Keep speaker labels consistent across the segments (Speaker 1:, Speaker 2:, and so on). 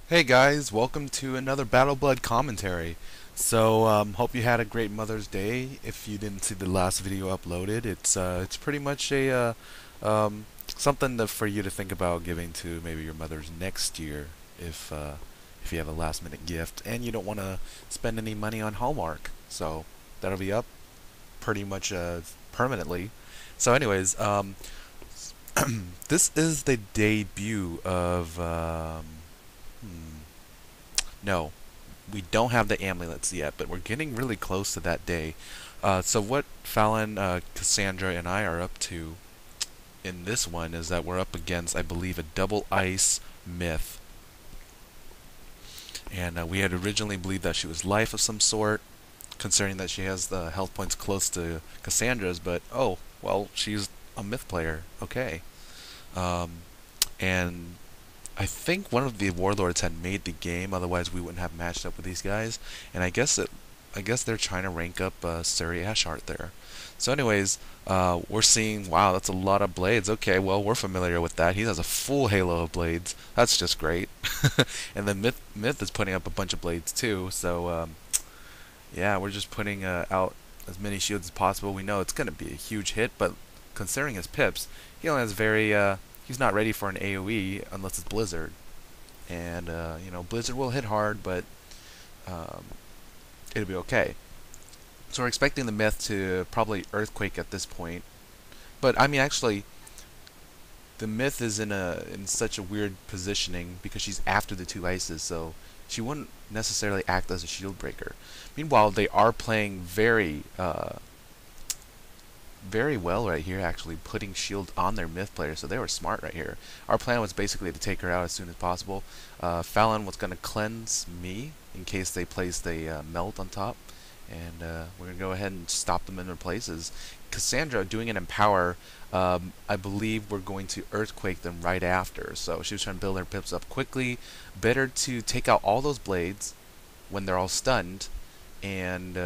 Speaker 1: Hey guys, welcome to another Battleblood commentary. Hope you had a great Mother's Day. If you didn't see the last video uploaded, it's pretty much something for you to think about giving to maybe your mother's next year if you have a last minute gift and you don't want to spend any money on Hallmark. So that'll be up pretty much permanently. This is the debut of no, we don't have the amulets yet, but we're getting really close to that day. So what Fallon, Cassandra, and I are up to in this one is that we're up against, I believe, a double ice myth. And we had originally believed that she was life of some sort, considering that she has the health points close to Cassandra's, but oh, well, she's a myth player. Okay. Um, and I think one of the warlords had made the game, otherwise we wouldn't have matched up with these guys. And I guess they're trying to rank up Suri Ashheart there. So, anyways, we're seeing, wow, that's a lot of blades. Okay, well, we're familiar with that. He has a full halo of blades. That's just great. And then Myth is putting up a bunch of blades too. Yeah, we're just putting out as many shields as possible. We know it's going to be a huge hit, but considering his pips, he only has he's not ready for an AoE unless it's Blizzard. And, Blizzard will hit hard, but um, it'll be okay. So we're expecting the Myth to probably Earthquake at this point. But, I mean, actually, the Myth is in such a weird positioning because she's after the two ices, so she wouldn't necessarily act as a shield breaker. Meanwhile, they are playing very well right here, actually putting shield on their myth player, so they were smart right here. Our plan was basically to take her out as soon as possible. Fallon was going to cleanse me in case they placed a melt on top, and we're going to go ahead and stop them in their places. Cassandra doing an empower, I believe we're going to earthquake them right after, so she was trying to build her pips up quickly. Better to take out all those blades when they're all stunned, and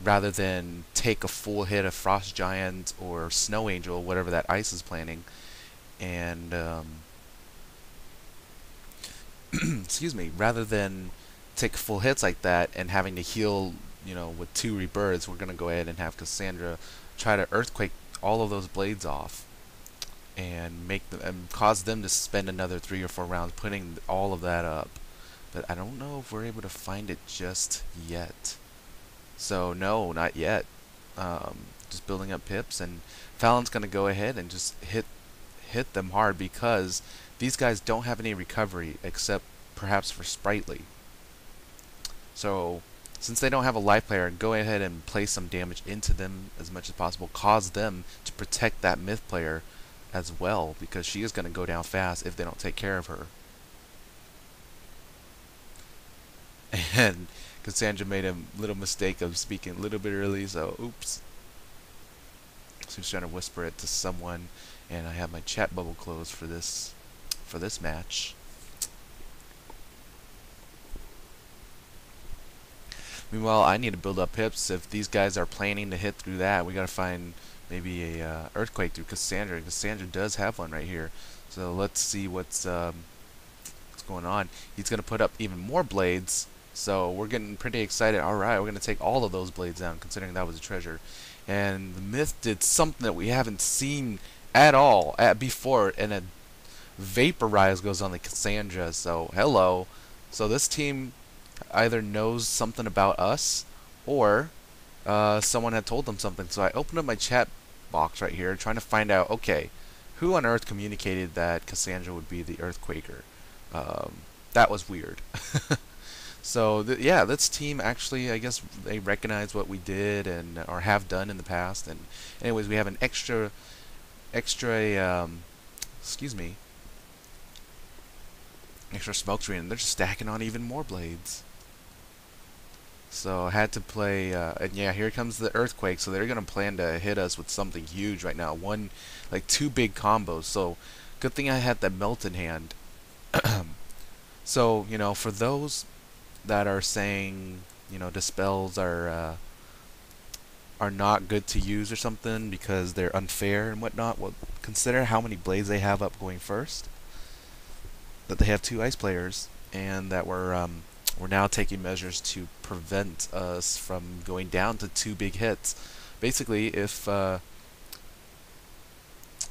Speaker 1: rather than take a full hit of Frost Giant or Snow Angel, whatever that ice is planning, and excuse me, rather than take full hits like that and having to heal, with two rebirths, we're gonna go ahead and have Cassandra try to earthquake all of those blades off and make them and cause them to spend another 3 or 4 rounds putting all of that up. But I don't know if we're able to find it just yet. So no, not yet. Just building up pips, and Fallon's gonna go ahead and just hit them hard because these guys don't have any recovery except perhaps for Sprightly. So since they don't have a life player, go ahead and place some damage into them as much as possible. Cause them to protect that myth player as well because she is gonna go down fast if they don't take care of her. And Cassandra made a little mistake of speaking a little bit early, so oops. So I was trying to whisper it to someone, and I have my chat bubble closed for this match. Meanwhile, I need to build up pips. If these guys are planning to hit through that, we gotta find maybe a earthquake through Cassandra. Cassandra does have one right here, so let's see what's going on. He's gonna put up even more blades. So we're getting pretty excited. Alright, we're going to take all of those blades down, considering that was a treasure. And the myth did something that we haven't seen at all before, and a vaporize goes on the Cassandra. So, hello. So this team either knows something about us, or someone had told them something. So I opened up my chat box right here, trying to find out, okay, who on earth communicated that Cassandra would be the Earthquaker? That was weird. So yeah, this team actually, I guess they recognize what we did and or have done in the past. And anyways, we have an extra excuse me, extra smoke screen, and they're just stacking on even more blades. So I had to play, and yeah, here comes the earthquake. So they're gonna plan to hit us with something huge right now. Like two big combos. So good thing I had that melt in hand. So for those that are saying dispels are not good to use or something because they're unfair and whatnot, well, consider how many blades they have up going first. That they have two ice players, and that we're now taking measures to prevent us from going down to 2 big hits. Basically, if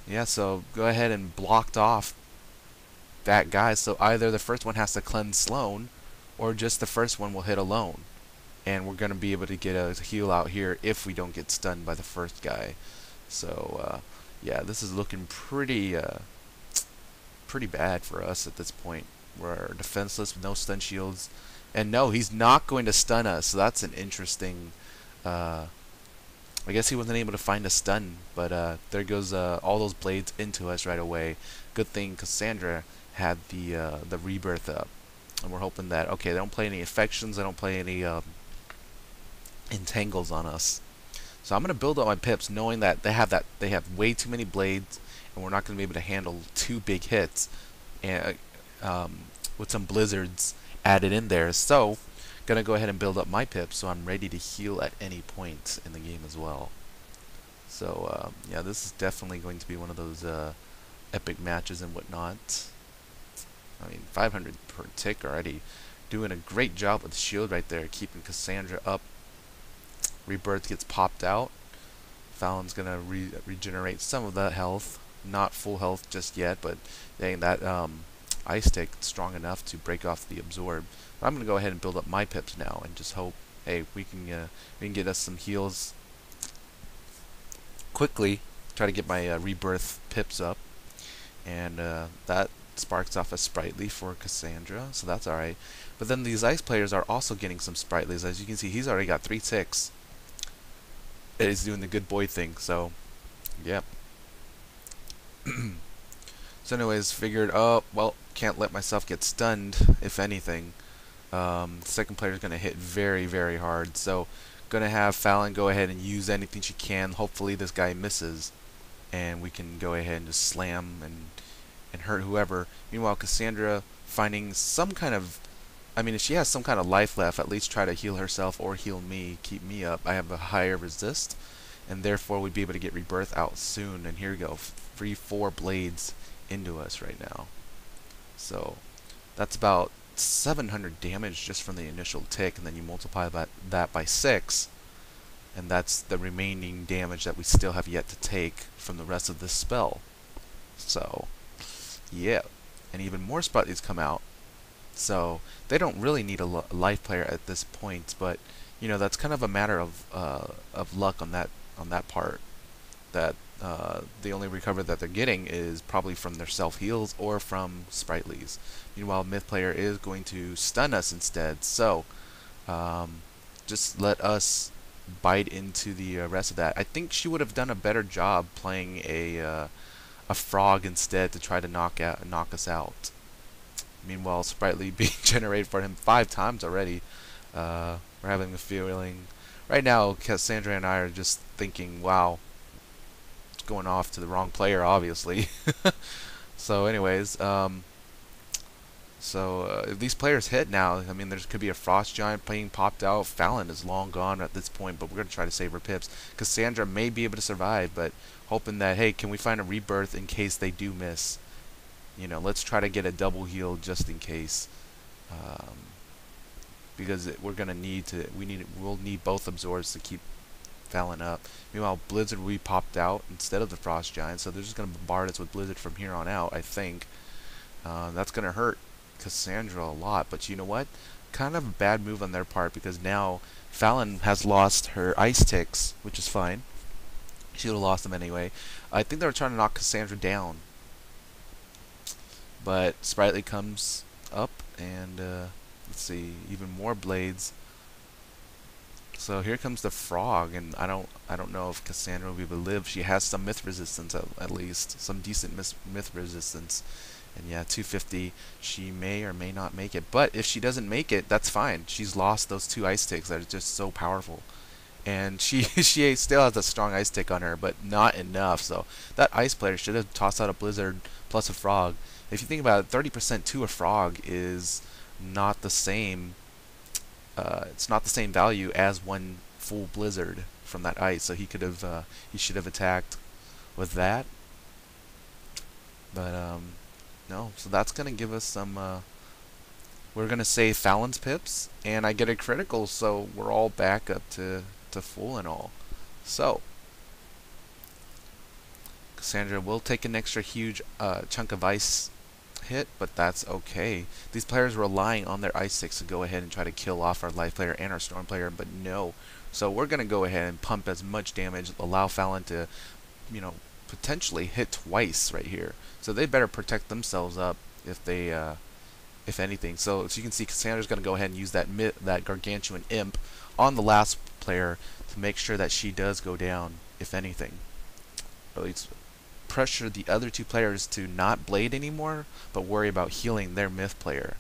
Speaker 1: yeah, so go ahead and blocked off that guy. So either the first one has to cleanse Sloan, or just the first one will hit alone. And we're going to be able to get a heal out here if we don't get stunned by the first guy. So yeah, this is looking pretty bad for us at this point. We're defenseless with no stun shields. And no, he's not going to stun us. So that's an interesting... I guess he wasn't able to find a stun, but there goes all those blades into us right away. Good thing Cassandra had the rebirth up, and we're hoping that okay, they don't play any infections, they don't play any entangles on us. So I'm gonna build up my pips, knowing that they have way too many blades, and we're not gonna be able to handle 2 big hits, and with some blizzards added in there. So gonna go ahead and build up my pips so I'm ready to heal at any point in the game as well. So yeah, this is definitely going to be one of those epic matches and whatnot. I mean, 500 per tick already, doing a great job with the shield right there, keeping Cassandra up. Rebirth gets popped out. Fallon's gonna regenerate some of that health, not full health just yet, but dang, that ice tick strong enough to break off the absorb. I'm gonna go ahead and build up my pips now and just hope, hey, we can get us some heals quickly. Try to get my rebirth pips up, and that sparks off a sprightly for Cassandra, so that's all right. But then these ice players are also getting some sprightlies. As you can see, he's already got 3 ticks. He's doing the good boy thing. So, yeah. So anyways, figured, oh, well, can't let myself get stunned, if anything. Second player is going to hit very, very hard. So, going to have Fallon go ahead and use anything she can. Hopefully this guy misses, and we can go ahead and just slam and hurt whoever. Meanwhile, Cassandra finding some kind of... I mean, if she has some kind of life left, at least try to heal herself or heal me, keep me up. I have a higher resist, and therefore we'd be able to get rebirth out soon. And here we go, 4 blades into us right now. So that's about 700 damage just from the initial tick, and then you multiply that by 6, and that's the remaining damage that we still have yet to take from the rest of this spell. So yeah, and even more sprightlies come out. So they don't really need a life player at this point, but you know, that's kind of a matter of luck on that part. That the only recovery that they're getting is probably from their self heals or from sprightlies. Meanwhile, myth player is going to stun us instead. So just let us bite into the rest of that. I think she would have done a better job playing a frog instead to try to knock us out. Meanwhile, sprightly being generated for him 5 times already. We're having a feeling right now. Cassandra and I are just thinking, wow, it's going off to the wrong player, obviously. So, anyways, if these players hit now, I mean, there could be a frost giant being popped out. Fallon is long gone at this point, but we're gonna try to save her pips. Cassandra may be able to survive, but hoping that, hey, can we find a rebirth in case they do miss? You know, let's try to get a double heal just in case, because we're gonna we'll need both absorbs to keep Fallon up. Meanwhile, Blizzard we popped out instead of the Frost Giant, so they're just gonna bombard us with Blizzard from here on out. I think that's gonna hurt Cassandra a lot, but you know what? Kind of a bad move on their part, because now Fallon has lost her ice ticks, which is fine. She would have lost them anyway. I think they were trying to knock Cassandra down. But Sprightly comes up, and let's see, even more blades. So here comes the frog, and I don't know if Cassandra will be able to live. She has some myth resistance at least, some decent myth resistance. And yeah, 250. She may or may not make it, but if she doesn't make it, that's fine. She's lost those 2 ice ticks that are just so powerful. And she still has a strong ice tick on her, but not enough. So that ice player should have tossed out a blizzard plus a frog. If you think about it, 30% to a frog is not the same. It's not the same value as 1 full blizzard from that ice. So he should have attacked with that. But no. So that's gonna give us some we're gonna save Fallon's pips, and I get a critical, so we're all back up to full and all. So Cassandra will take an extra huge chunk of ice hit, but that's okay. These players are relying on their ice sticks to go ahead and try to kill off our life player and our storm player, but no. So we're gonna go ahead and pump as much damage, allow Fallon to, you know, potentially hit twice right here. So they better protect themselves up if they if anything. So as you can see, Cassandra's going to go ahead and use that gargantuan imp on the last player to make sure that she does go down, if anything. Or at least pressure the other two players to not blade anymore, but worry about healing their myth player.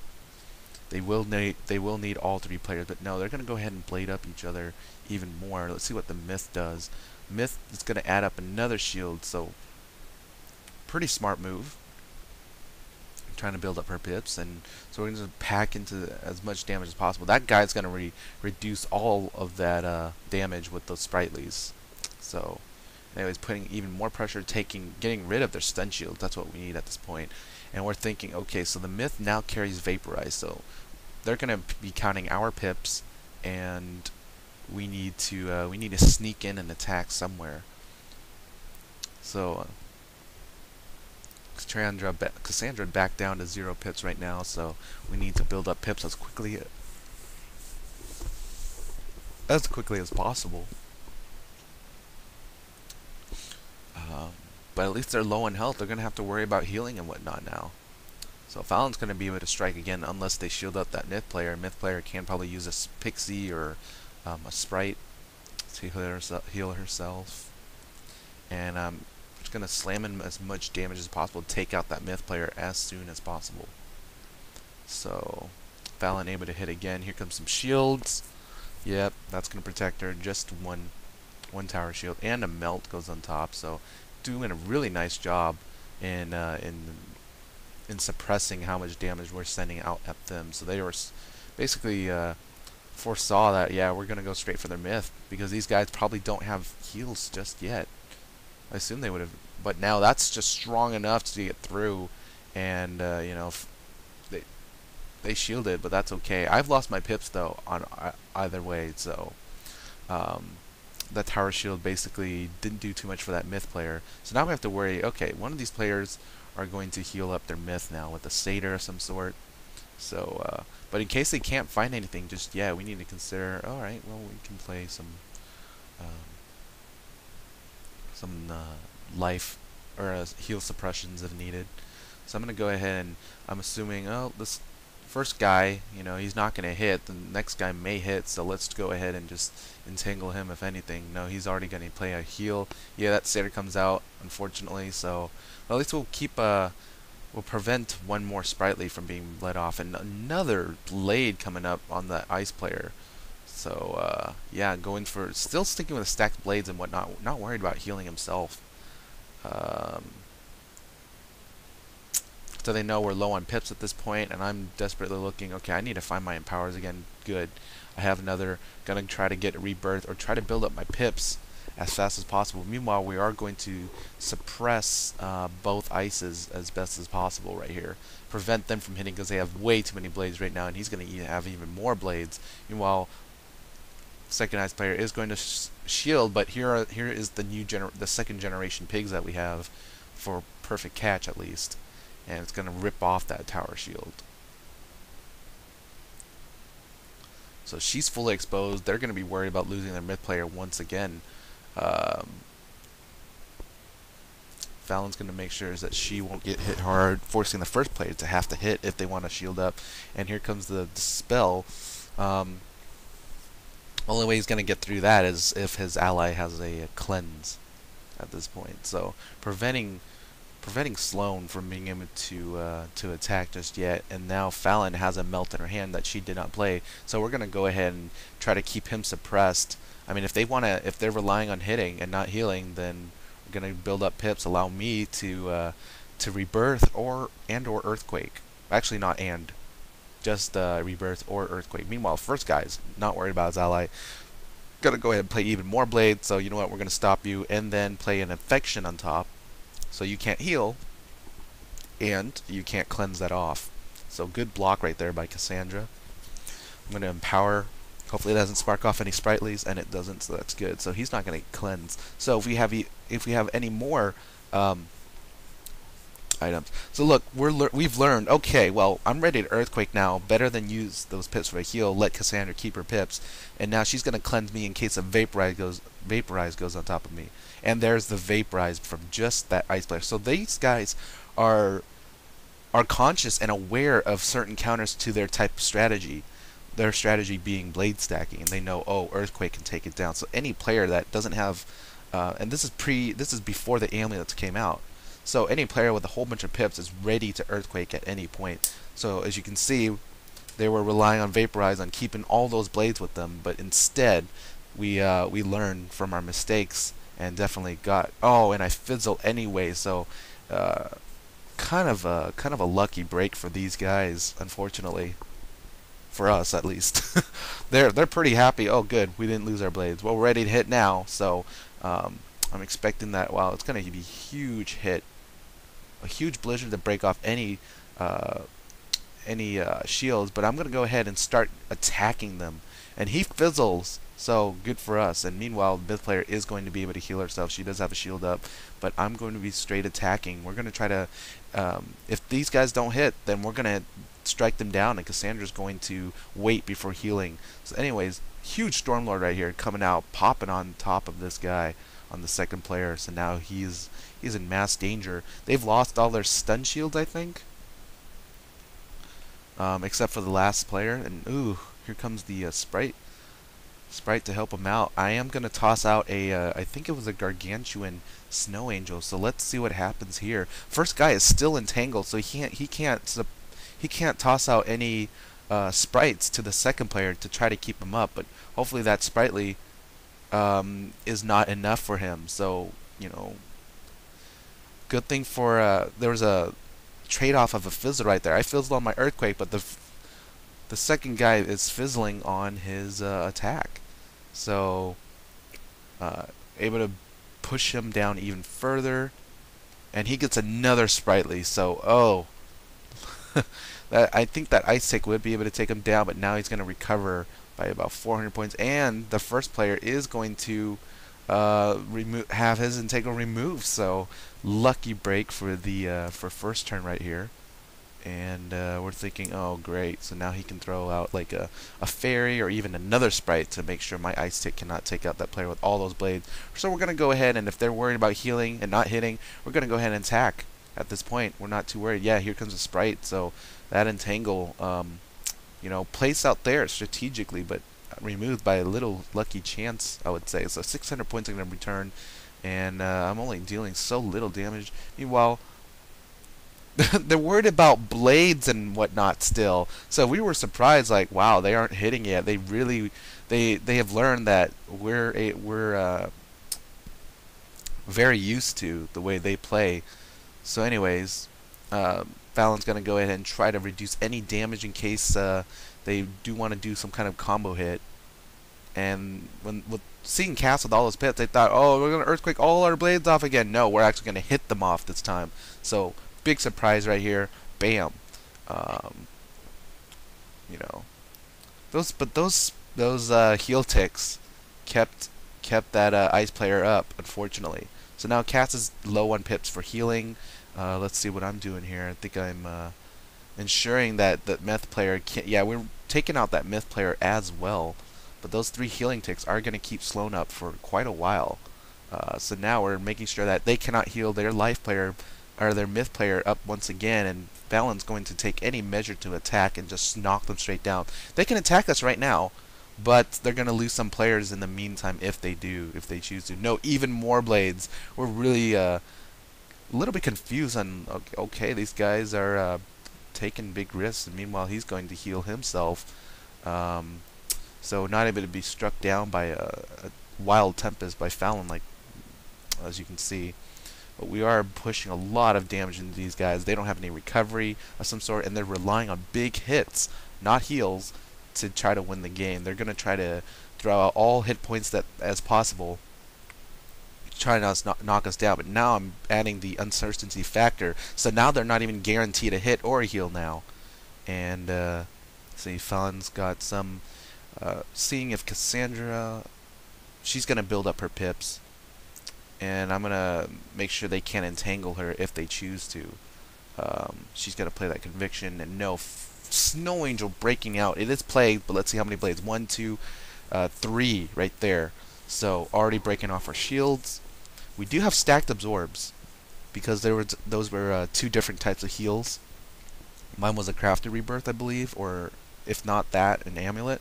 Speaker 1: They will need all three players, but no, they're going to go ahead and blade up each other even more. Let's see what the myth does. Myth is going to add up another shield, so pretty smart move. Trying to build up her pips, and so we're going to pack into as much damage as possible. That guy's going to reduce all of that damage with those sprightlies. So anyways, putting even more pressure, getting rid of their stun shields. That's what we need at this point. And we're thinking, okay, so the myth now carries vaporize, so they're going to be counting our pips, and we need to sneak in and attack somewhere. So Cassandra back down to 0 pips right now, so we need to build up pips as quickly as possible. But at least they're low on health. They're going to have to worry about healing and whatnot now. So Fallon's going to be able to strike again unless they shield up that myth player. Myth player can probably use a pixie or a sprite to heal herself. And just going to slam in as much damage as possible to take out that myth player as soon as possible. So Fallon able to hit again. Here comes some shields. Yep, that's going to protect her. Just one tower shield, and a melt goes on top. So doing a really nice job in suppressing how much damage we're sending out at them. So they were basically foresaw that, yeah, we're going to go straight for their myth, because these guys probably don't have heals just yet. I assume they would have, but now that's just strong enough to get through, and you know, they shielded, but that's okay. I've lost my pips though on either way, so that tower shield basically didn't do too much for that myth player. So now we have to worry, okay, one of these players are going to heal up their myth now with a satyr of some sort. So, but in case they can't find anything just yet, we need to consider, alright, well, we can play some life or heal suppressions if needed. So I'm going to go ahead and I'm assuming, oh, this first guy, you know, he's not going to hit. The next guy may hit, so let's go ahead and just entangle him if anything. No, he's already going to play a heal. Yeah, that satyr comes out, unfortunately, so well, at least we'll keep we'll prevent one more sprightly from being let off, and another blade coming up on the ice player. So yeah, still sticking with the stacked blades and whatnot, not worried about healing himself. So they know we're low on pips at this point, and I'm desperately looking, okay, I need to find my empowers again. Good. I have another, gonna try to get a rebirth, or try to build up my pips as fast as possible. Meanwhile, we are going to suppress both ices as best as possible right here. Prevent them from hitting, because they have way too many blades right now, and he's going to have even more blades. Meanwhile, second ice player is going to shield, but here is the second generation pigs that we have for perfect catch at least. And it's going to rip off that tower shield. So she's fully exposed. They're going to be worried about losing their myth player once again. Fallon's going to make sure that she won't get hit hard, forcing the first player to have to hit if they want to shield up. And here comes the spell. Only way he's going to get through that is if his ally has a cleanse at this point. So preventing Sloan from being able to attack just yet, and now Fallon has a melt in her hand that she did not play. So we're gonna go ahead and try to keep him suppressed. I mean, if they're relying on hitting and not healing, then we're gonna build up pips, allow me to rebirth or earthquake. Actually, not just rebirth or earthquake. Meanwhile, first guy's not worried about his ally. Gonna go ahead and play even more blades. So you know what? We're gonna stop you and then play an infection on top. So you can't heal, and you can't cleanse that off. So good block right there by Cassandra. I'm going to empower. Hopefully it doesn't spark off any sprightlies, and it doesn't, so that's good. So he's not going to cleanse. So if we have any more items. So look, we've learned. Okay, well, I'm ready to earthquake now. Better than use those pips for a heal. Let Cassandra keep her pips, and now she's gonna cleanse me in case a vaporize goes on top of me. And there's the vaporize from just that ice player. So these guys are conscious and aware of certain counters to their type of strategy. Their strategy being blade stacking, and they know, oh, earthquake can take it down. So any player that doesn't have, and this is before the amulets came out. So any player with a whole bunch of pips is ready to earthquake at any point. So as you can see, they were relying on vaporize, on keeping all those blades with them, but instead we learned from our mistakes and definitely got, oh, and I fizzle anyway. So kind of a lucky break for these guys, unfortunately. For us, at least. they're pretty happy. Oh, good, we didn't lose our blades. Well, we're ready to hit now. So I'm expecting that. Wow, it's going to be a huge hit, a huge blizzard to break off any shields. But I'm going to go ahead and start attacking them. And he fizzles, so good for us. And meanwhile, the mid player is going to be able to heal herself. She does have a shield up, but I'm going to be straight attacking. We're going to try to, if these guys don't hit, then we're going to strike them down, and Cassandra's going to wait before healing. So anyways, huge Stormlord right here coming out, popping on top of this guy on the second player. So now he's in mass danger. They've lost all their stun shields, I think, except for the last player. And ooh, here comes the sprite to help him out. I am gonna toss out a I think it was a gargantuan snow angel. So let's see what happens here. First guy is still entangled, so he can't toss out any sprites to the second player to try to keep him up. But hopefully that sprightly is not enough for him. So, you know, good thing for there was a trade-off of a fizzle right there. I fizzled on my earthquake, but the second guy is fizzling on his attack. So able to push him down even further, and he gets another sprightly. So I think that ice tick would be able to take him down, but now he's going to recover by about 400 points, and the first player is going to have his integral removed. So lucky break for the for first turn right here. And we're thinking, oh great, so now he can throw out like a fairy or even another sprite to make sure my ice tick cannot take out that player with all those blades. So we're going to go ahead, and if they're worried about healing and not hitting, we're going to go ahead and attack. At this point, we're not too worried. Yeah, here comes a sprite, so that entangle, you know, placed out there strategically, but removed by a little lucky chance, I would say. So 600 points are going to return, and I'm only dealing so little damage. Meanwhile, they're worried about blades and whatnot still. So we were surprised, like, wow, they aren't hitting yet. They really, they have learned that we're very used to the way they play. So anyways, Fallon's going to go ahead and try to reduce any damage in case they do want to do some kind of combo hit. And with seeing Cass with all those pits, they thought, oh, we're going to earthquake all our blades off again. No, we're actually going to hit them off this time. So big surprise right here. Bam. You know, those heal ticks kept that ice player up, unfortunately. So now Cass is low on pips for healing. Let's see what I'm doing here. I think I'm ensuring that the myth player can't. Yeah, we're taking out that myth player as well. But those 3 healing ticks are going to keep Sloan up for quite a while. So now we're making sure that they cannot heal their life player or their myth player up once again. And Fallon's going to take any measure to attack and just knock them straight down. They can attack us right now, but they're going to lose some players in the meantime if they choose to. No, even more blades. We're really a little bit confused on, okay, these guys are taking big risks, and meanwhile he's going to heal himself. So not able to be struck down by a wild tempest by Fallon, like as you can see. But we are pushing a lot of damage into these guys. They don't have any recovery of some sort, and they're relying on big hits, not heals, to try to win the game. They're going to try to throw out all hit points that as possible, trying to knock us down. But now I'm adding the uncertainty factor, so now they're not even guaranteed a hit or a heal now. And see, Fallon's got some. Seeing if Cassandra, she's gonna build up her pips, and I'm gonna make sure they can't entangle her if they choose to. She's gonna play that conviction, and no, Snow Angel breaking out. It is plagued, but let's see how many blades. 1, 2, 3 right there. So already breaking off our shields. We do have stacked absorbs because those were 2 different types of heals. Mine was a crafted rebirth, I believe, or if not that, an amulet.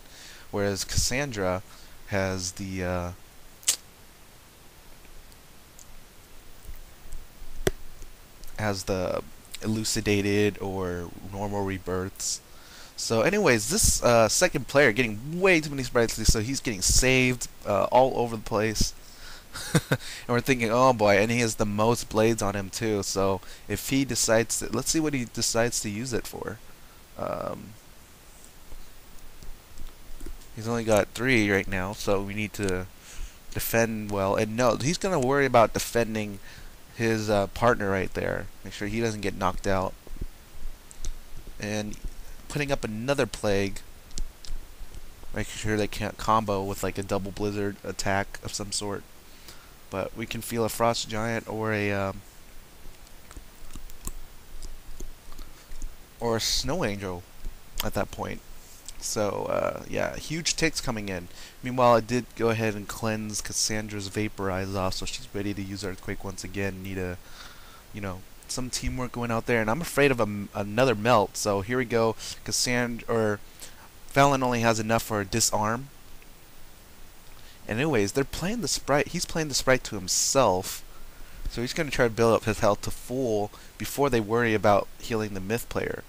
Speaker 1: Whereas Cassandra has the elucidated or normal rebirths. So anyways, this second player getting way too many sprites, so he's getting saved all over the place. And we're thinking, oh boy, and he has the most blades on him too, so if he decides to, let's see what he decides to use it for. He's only got 3 right now, so we need to defend well. And no, he's going to worry about defending his partner right there. Make sure he doesn't get knocked out. And putting up another plague. Making sure they can't combo with like a double blizzard attack of some sort. But we can feel a frost giant or a snow angel at that point. So yeah, huge ticks coming in. Meanwhile, I did go ahead and cleanse Cassandra's vaporize off, so she's ready to use Earthquake once again. Need a, some teamwork going out there, and I'm afraid of another melt. So here we go. Fallon only has enough for a disarm. And anyways, they're playing the sprite. He's playing the sprite to himself, so he's going to try to build up his health to full before they worry about healing the myth player.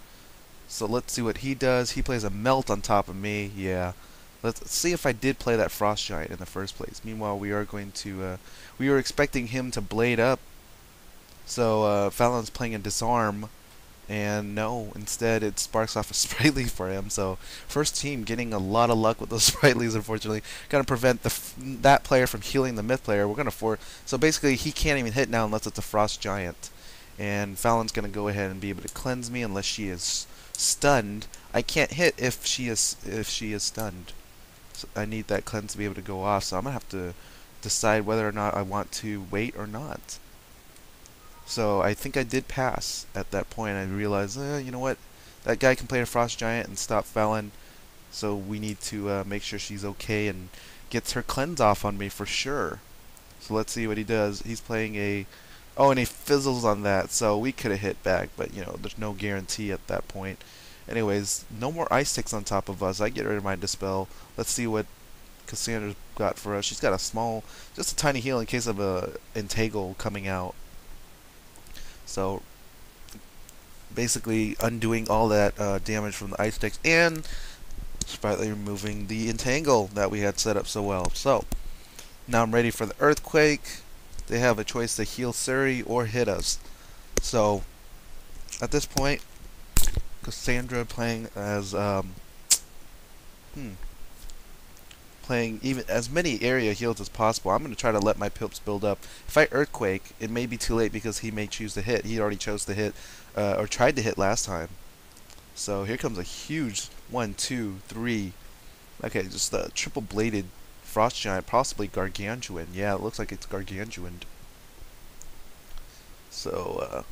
Speaker 1: So let's see what he does. He plays a melt on top of me. Yeah. Let's see if I did play that frost giant in the first place. Meanwhile, we are going to we were expecting him to blade up. So Fallon's playing a disarm, and no, instead it sparks off a sprightly for him. So first team getting a lot of luck with those sprightlies, unfortunately. Gonna prevent that player from healing the myth player. We're gonna so basically he can't even hit now unless it's a frost giant. And Fallon's gonna go ahead and be able to cleanse me unless she is stunned. I can't hit if she is stunned. So I need that cleanse to be able to go off. So I'm gonna have to decide whether or not I want to wait or not. So I think I did pass at that point. I realized, you know what, that guy can play a frost giant and stop Fallon. So we need to make sure she's okay and gets her cleanse off on me for sure. So let's see what he does. He's playing a and he fizzles on that, so we could have hit back, but there's no guarantee at that point. Anyways, no more ice ticks on top of us. I get rid of my dispel. Let's see what Cassandra's got for us. She's got just a tiny heal in case of a entangle coming out. So basically undoing all that damage from the ice ticks and sprightly removing the entangle that we had set up so well. So now I'm ready for the earthquake. They have a choice to heal Suri or hit us. So at this point, Cassandra playing as playing even as many area heals as possible. I'm going to try to let my pips build up. If I earthquake, it may be too late because he may choose to hit. He already chose to hit or tried to hit last time. So here comes a huge 1, 2, 3. Okay, just the triple bladed frost giant, possibly gargantuan. Yeah, it looks like it's gargantuan. So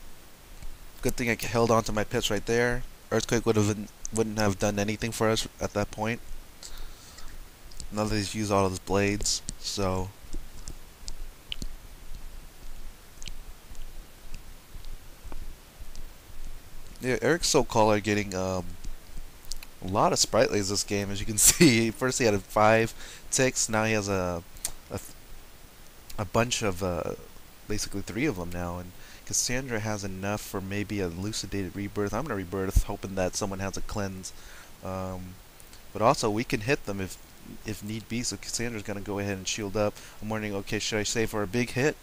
Speaker 1: good thing I held on to my pips right there. Earthquake wouldn't have done anything for us at that point. Now that he's used all of his blades, so yeah, Eric's Soulcaller getting a lot of sprightlies this game, as you can see. First he had 5 ticks, now he has a bunch of basically 3 of them now, and Cassandra has enough for maybe a elucidated rebirth. I'm gonna rebirth, hoping that someone has a cleanse, but also we can hit them if need be. So Cassandra's gonna go ahead and shield up. I'm wondering, okay, should I save for a big hit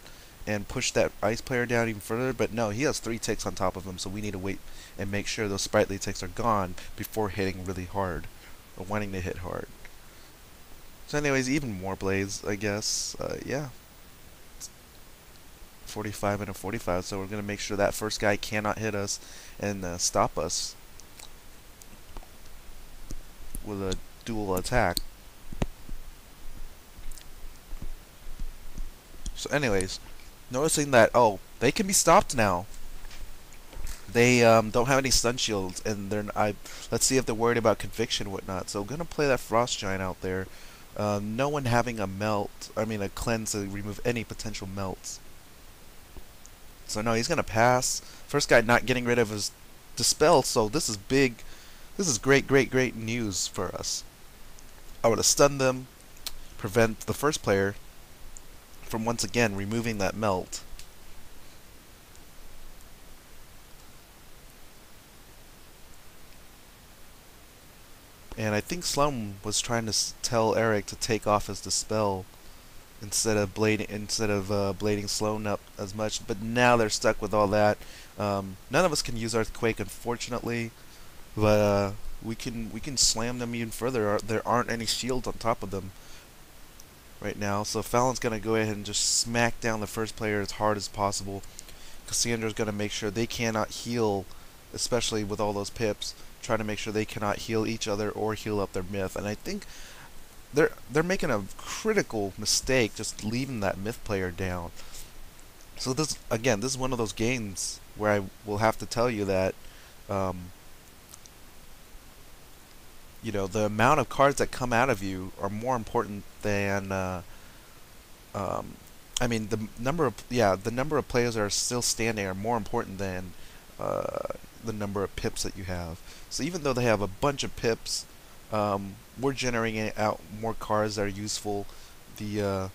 Speaker 1: and push that ice player down even further? But no, he has 3 ticks on top of him, so we need to wait and make sure those sprightly ticks are gone before hitting really hard, or wanting to hit hard. So anyways, even more blades, I guess. Yeah. 45 and a 45, so we're going to make sure that first guy cannot hit us and stop us. with a dual attack. So anyways, noticing that, oh, they can be stopped now. They don't have any stun shields, and let's see if they're worried about conviction and whatnot. So I'm gonna play that Frost Giant out there. No one having a a cleanse to remove any potential melts. So no, he's gonna pass. First guy not getting rid of his dispel. So this is big. This is great news for us. I would have stunned them, prevent the first player from once again removing that melt. And I think Sloan was trying to tell Eric to take off his dispel instead of blading Sloan up as much. But now they're stuck with all that. None of us can use Earthquake, unfortunately, but we can slam them even further. There aren't any shields on top of them right now, so Fallon's gonna go ahead and just smack down the first player as hard as possible. Cassandra's gonna make sure they cannot heal, especially with all those pips. Trying to make sure they cannot heal each other or heal up their myth, and I think they're making a critical mistake just leaving that myth player down. So this is one of those games where I will have to tell you that the amount of cards that come out of you are more important than the number of players that are still standing are more important than the number of pips that you have. So even though they have a bunch of pips, we're generating out more cards that are useful. They're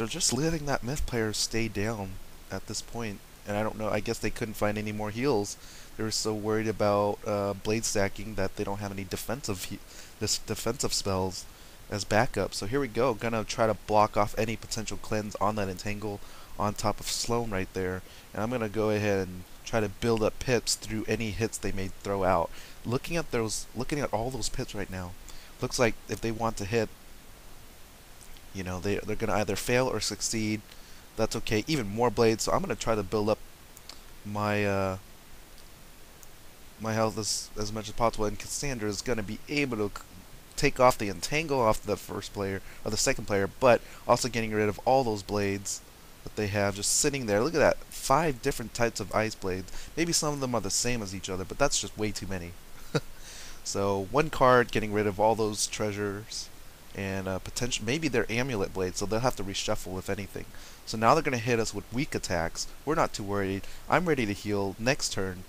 Speaker 1: just letting that myth player stay down at this point. And I don't know, I guess they couldn't find any more heals. They were so worried about blade stacking that they don't have any defensive spells as backup. So here we go, gonna try to block off any potential cleanse on that entangle on top of Sloan right there. And I'm gonna go ahead and try to build up pips through any hits they may throw out. Looking at all those pips right now, looks like if they want to hit, they're gonna either fail or succeed. That's okay. Even more blades. So I'm gonna try to build up my my health as much as possible. And Cassandra is gonna be able to take off the entangle off the first player or the second player, but also getting rid of all those blades that they have just sitting there. Look at that, 5 different types of ice blades. Maybe some of them are the same as each other, but that's just way too many. So one card getting rid of all those treasures, and maybe they're amulet blades, so they'll have to reshuffle if anything. So now they're going to hit us with weak attacks. We're not too worried. I'm ready to heal next turn,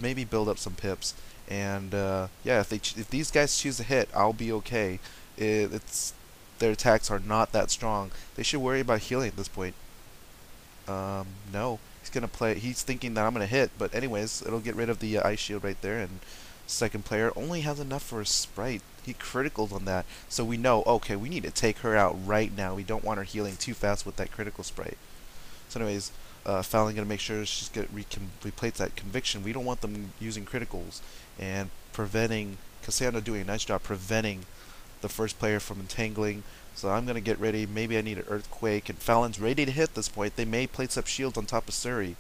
Speaker 1: maybe build up some pips, and yeah, if these guys choose to hit, I'll be okay. Their attacks are not that strong. They should worry about healing at this point. No, he's thinking that I'm gonna hit, but anyways, it'll get rid of the ice shield right there, and second player only has enough for a sprite. He criticaled on that, so we know, okay, we need to take her out right now. We don't want her healing too fast with that critical sprite. So anyways, Fallon gonna make sure she's replace that conviction. We don't want them using criticals and preventing Cassandra doing a nice job preventing the first player from entangling. So I'm gonna get ready. Maybe I need an earthquake, and Fallon's ready to hit this point. They may place up shields on top of Suri,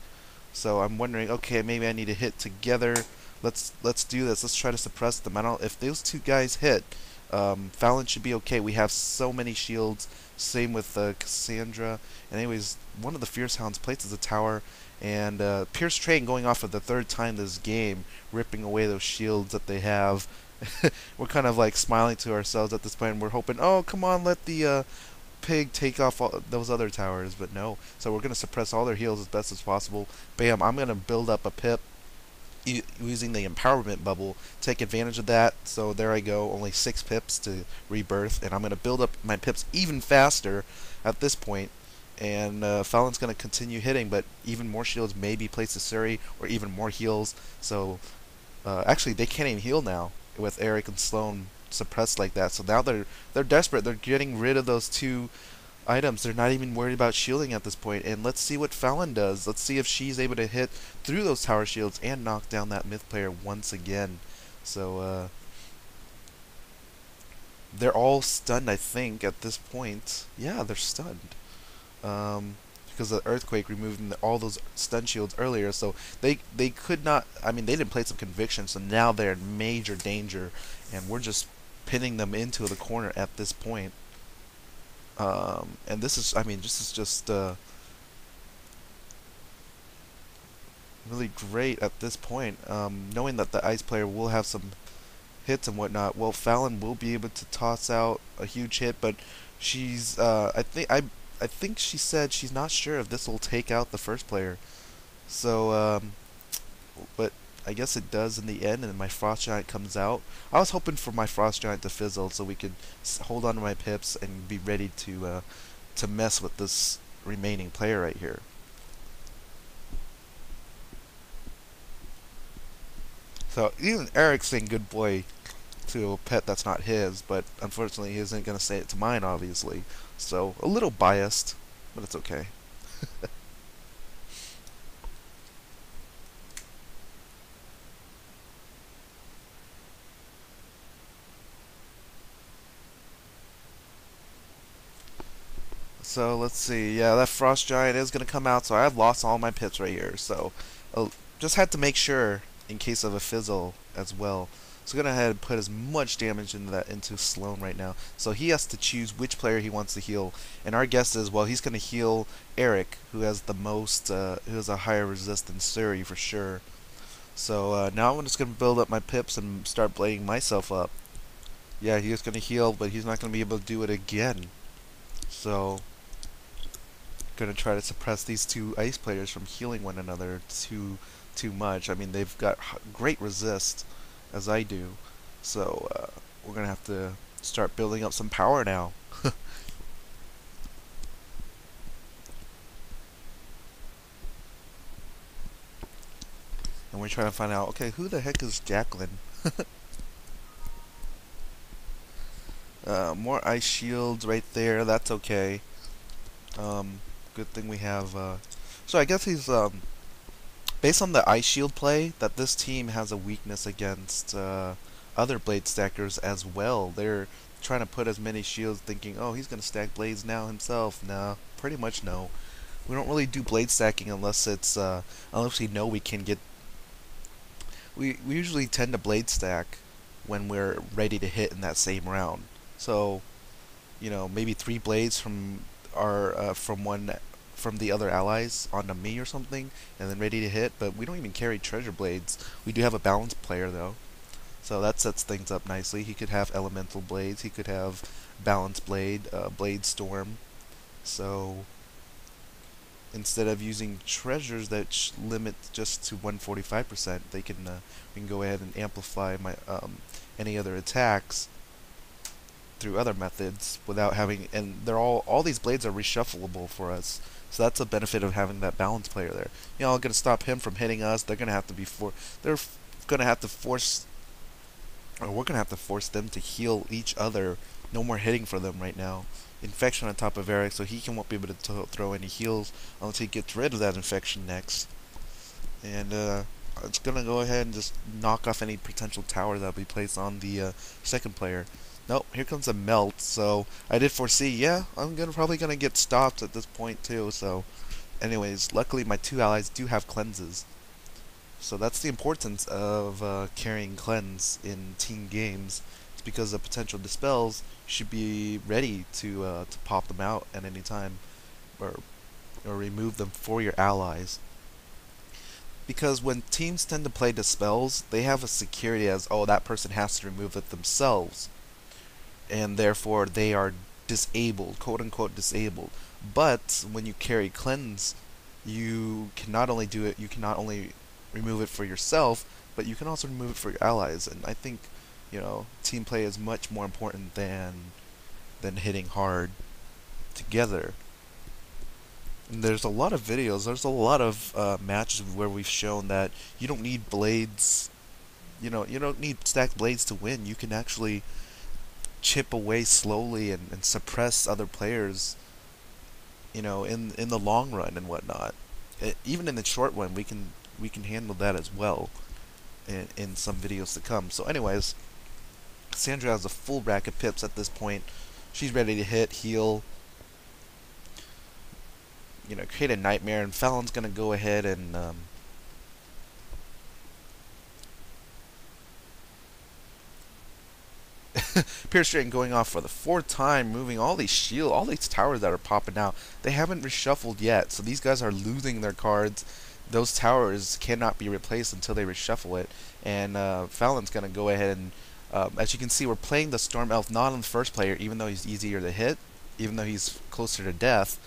Speaker 1: so I'm wondering, okay, maybe I need to hit together. Let's do this. Let's try to suppress them. If those two guys hit, Fallon should be okay. We have so many shields. Same with Cassandra. And anyways, one of the Fierce Hounds places a tower, and Pierce Train going off for the 3rd time this game, ripping away those shields that they have. We're kind of like smiling to ourselves at this point, and we're hoping, oh, come on, let the pig take off all those other towers, but no. So we're going to suppress all their heals as best as possible. Bam, I'm going to build up a pip using the empowerment bubble, take advantage of that. So there I go, only 6 pips to rebirth, and I'm going to build up my pips even faster at this point. And Fallon's going to continue hitting, but even more shields may be placed to Suri, or even more heals. So actually, they can't even heal now with Eric and Sloan suppressed like that. So now they're desperate. They're getting rid of those 2 items. They're not even worried about shielding at this point. And let's see what Fallon does. Let's see if she's able to hit through those tower shields and knock down that myth player once again. So they're all stunned, I think, at this point. Yeah, they're stunned. Because of the earthquake removing all those stun shields earlier, so they could not. I mean, they didn't play some conviction, so now they're in major danger, and we're just pinning them into the corner at this point. And this is, I mean, this is just really great at this point. Knowing that the ice player will have some hits and whatnot. Well, Fallon will be able to toss out a huge hit, but she's I think she said she's not sure if this will take out the first player. So but I guess it does in the end, and my Frost Giant comes out. I was hoping for my Frost Giant to fizzle so we could hold on to my pips and be ready to mess with this remaining player right here. So even Eric's saying good boy to a pet that's not his, but unfortunately he isn't going to say it to mine, obviously. So a little biased, but it's okay. So let's see. Yeah, that Frost Giant is going to come out, so I've lost all my pips right here. So just had to make sure in case of a fizzle as well. So I'm going to go ahead and put as much damage into Sloan right now. So he has to choose which player he wants to heal. And our guess is, well, he's going to heal Eric, who has the most, who has a higher resist than Suri for sure. So now I'm just going to build up my pips and start blading myself up. Yeah, he is going to heal, but he's not going to be able to do it again. So going to try to suppress these two ice players from healing one another too much. I mean, they've got great resist, as I do. So we're going to have to start building up some power now. And we're trying to find out, okay, who the heck is Jacqueline? More ice shields right there. That's okay. Good thing we have. So I guess he's based on the ice shield play that this team has a weakness against other blade stackers as well. They're trying to put as many shields, thinking, oh, he's gonna stack blades now himself. No, pretty much no. We don't really do blade stacking unless it's unless we know we can get. We usually tend to blade stack when we're ready to hit in that same round. So, you know, maybe 3 blades from our from the other allies onto me or something, and then ready to hit. But we don't even carry treasure blades. We do have a balanced player though, so that sets things up nicely. He could have elemental blades. He could have balanced blade, blade storm. So instead of using treasures that limit just to 145%, they can we can go ahead and amplify my any other attacks through other methods without having, and they're all these blades are reshuffleable for us. So that's a benefit of having that balance player there. You know, I'm gonna stop him from hitting us. They're gonna have to be gonna have to force, or we're gonna have to force them to heal each other. No more hitting for them right now. Infection on top of Eric, so he won't be able to throw any heals unless he gets rid of that infection next. And it's gonna go ahead and just knock off any potential tower that'll be placed on the second player. Nope, here comes a melt. So I did foresee, yeah, I'm probably gonna get stopped at this point too. So, anyways, luckily my 2 allies do have cleanses. So that's the importance of carrying cleanse in team games. It's because the potential dispels should be ready to pop them out at any time, or remove them for your allies. Because when teams tend to play dispels, they have a security as, oh, that person has to remove it themselves, and therefore they are disabled, quote unquote disabled. But when you carry cleanse, you can not only do it, you can not only remove it for yourself, but you can also remove it for your allies. And I think, you know, team play is much more important than hitting hard together. And there's a lot of videos, there's a lot of matches where we've shown that you don't need blades, you don't need stacked blades to win. You can actually chip away slowly and suppress other players, you know, in the long run and whatnot. Even in the short run, we can handle that as well in some videos to come. So anyways, Cassandra has a full rack of pips at this point. She's ready to hit, heal, you know, create a nightmare, and Fallon's gonna go ahead and Pierce Dragon going off for the 4th time, moving all these shield, all these towers that are popping out. They haven't reshuffled yet, so these guys are losing their cards. Those towers cannot be replaced until they reshuffle it. And Fallon's going to go ahead and, as you can see, we're playing the Storm Elf not on the first player, even though he's easier to hit, even though he's closer to death.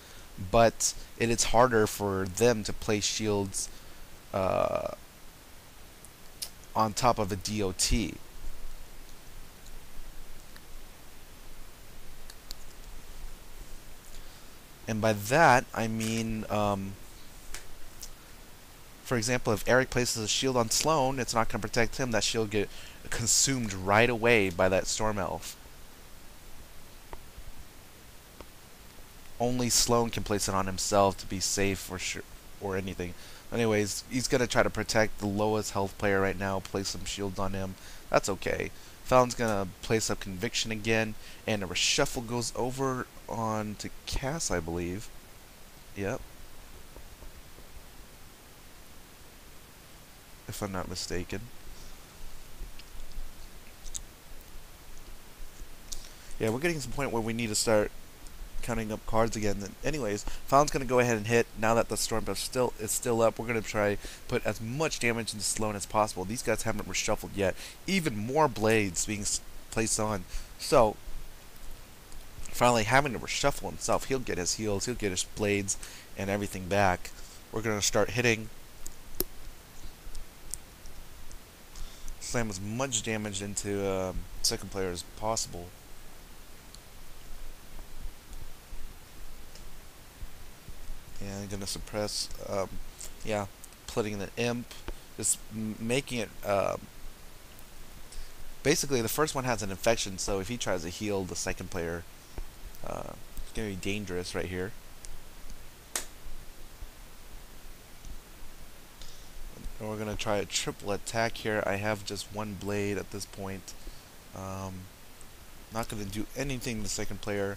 Speaker 1: But it is harder for them to place shields on top of a DOT. And by that, I mean, for example, if Eric places a shield on Sloan, it's not going to protect him. That shield get consumed right away by that Storm Elf. Only Sloan can place it on himself to be safe or anything. Anyways, he's going to try to protect the lowest health player right now, place some shields on him. That's okay. Fallon's going to place up Conviction again, and a reshuffle goes over on to Cass, I believe. Yep. If I'm not mistaken. Yeah, we're getting to the point where we need to start counting up cards again. Anyways, Fallon's going to go ahead and hit. Now that the Storm Buff is still up, we're going to try put as much damage into Sloan as possible. These guys haven't reshuffled yet. Even more blades being placed on. So, finally having to reshuffle himself, he'll get his heals, he'll get his blades, and everything back. We're going to start hitting. Slam as much damage into second player as possible. And I'm gonna suppress, yeah, putting an imp, just making it, basically the first one has an infection, so if he tries to heal the second player, it's gonna be dangerous right here. And we're gonna try a triple attack here. I have just one blade at this point. Not gonna do anything to the second player.